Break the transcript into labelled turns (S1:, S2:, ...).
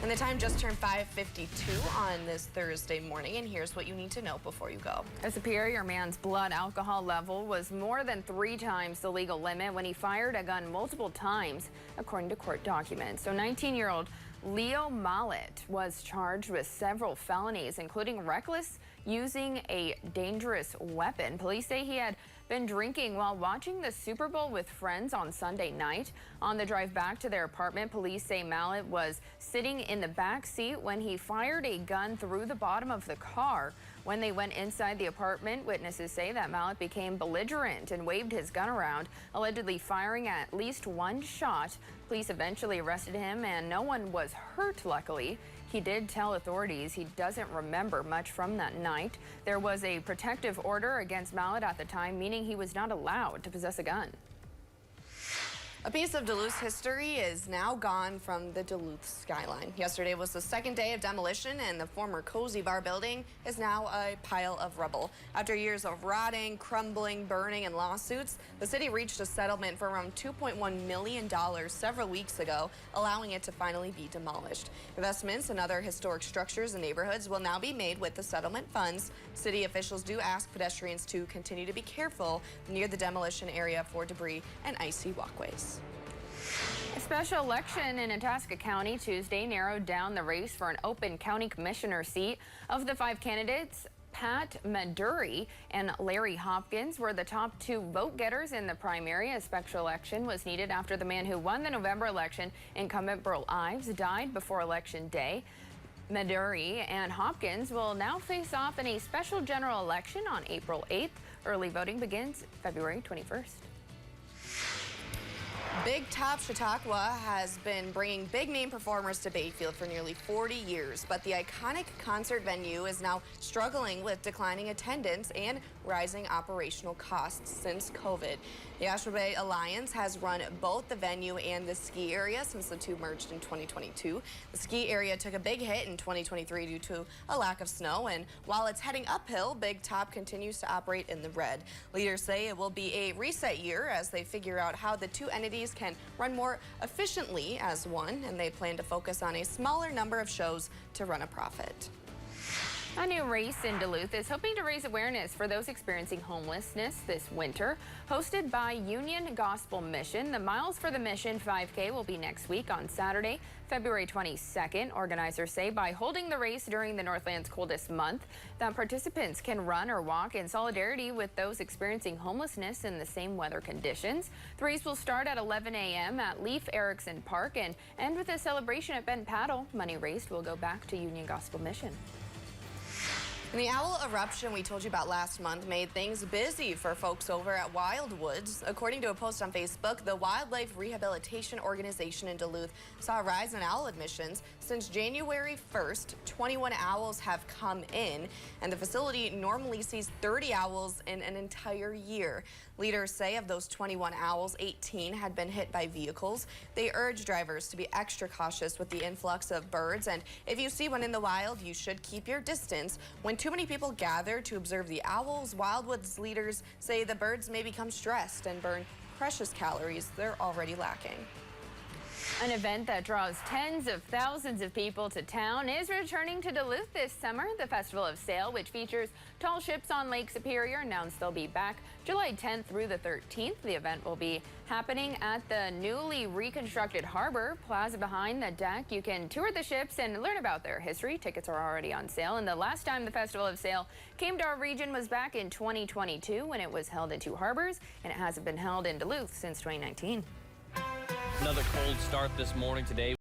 S1: And the time just turned 5:52 on this Thursday morning, and here's what you need to know before you go.
S2: A Superior man's blood alcohol level was more than 3 times the legal limit when he fired a gun multiple times, according to court documents. So 19-year-old Leo Mallet was charged with several felonies, including reckless using a dangerous weapon. Police say he had been drinking while watching the Super Bowl with friends on Sunday night. On the drive back to their apartment, police say Mallet was sitting in the back seat when he fired a gun through the bottom of the car. When they went inside the apartment, witnesses say that Mallet became belligerent and waved his gun around, allegedly firing at least one shot. Police eventually arrested him and no one was hurt, luckily. He did tell authorities he doesn't remember much from that night. There was a protective order against Mallet at the time, meaning he was not allowed to possess a gun.
S1: A piece of Duluth history is now gone from the Duluth skyline. Yesterday was the second day of demolition, and the former Cozy Bar building is now a pile of rubble. After years of rotting, crumbling, burning, and lawsuits, the city reached a settlement for around $2.1 million several weeks ago, allowing it to finally be demolished. Investments in other historic structures and neighborhoods will now be made with the settlement funds. City officials do ask pedestrians to continue to be careful near the demolition area for debris and icy walkways.
S2: A special election in Itasca County Tuesday narrowed down the race for an open county commissioner seat. Of the 5 candidates, Pat Maduri and Larry Hopkins were the top 2 vote getters in the primary. A special election was needed after the man who won the November election, incumbent Burl Ives, died before Election Day. Maduri and Hopkins will now face off in a special general election on April 8th. Early voting begins February 21st.
S1: Big Top Chautauqua has been bringing big-name performers to Bayfield for nearly 40 years, but the iconic concert venue is now struggling with declining attendance and rising operational costs since COVID. The Asheville Bay Alliance has run both the venue and the ski area since the two merged in 2022. The ski area took a big hit in 2023 due to a lack of snow, and while it's heading uphill, Big Top continues to operate in the red. Leaders say it will be a reset year as they figure out how the two entities can run more efficiently as one, and they plan to focus on a smaller number of shows to run a profit.
S2: A new race in Duluth is hoping to raise awareness for those experiencing homelessness this winter. Hosted by Union Gospel Mission, the Miles for the Mission 5K will be next week on Saturday, February 22nd. Organizers say by holding the race during the Northland's coldest month, that participants can run or walk in solidarity with those experiencing homelessness in the same weather conditions. The race will start at 11 a.m. at Leif Erikson Park and end with a celebration at Bent Paddle. Money raised will go back to Union Gospel Mission.
S1: And the owl eruption we told you about last month made things busy for folks over at Wildwoods. According to a post on Facebook, the Wildlife Rehabilitation Organization in Duluth saw a rise in owl admissions. Since January 1st, 21 owls have come in, and the facility normally sees 30 owls in an entire year. Leaders say of those 21 owls, 18 had been hit by vehicles. They urge drivers to be extra cautious with the influx of birds, and if you see one in the wild, you should keep your distance. When too many people gather to observe the owls, Wildwoods leaders say the birds may become stressed and burn precious calories they're already lacking.
S2: An event that draws tens of thousands of people to town is returning to Duluth this summer. The Festival of Sail, which features tall ships on Lake Superior, announced they'll be back July 10th through the 13th. The event will be happening at the newly reconstructed harbor plaza behind the deck. You can tour the ships and learn about their history. Tickets are already on sale, and the last time the Festival of Sail came to our region was back in 2022 when it was held in 2 harbors, and it hasn't been held in Duluth since 2019.
S3: Another cold start this morning today.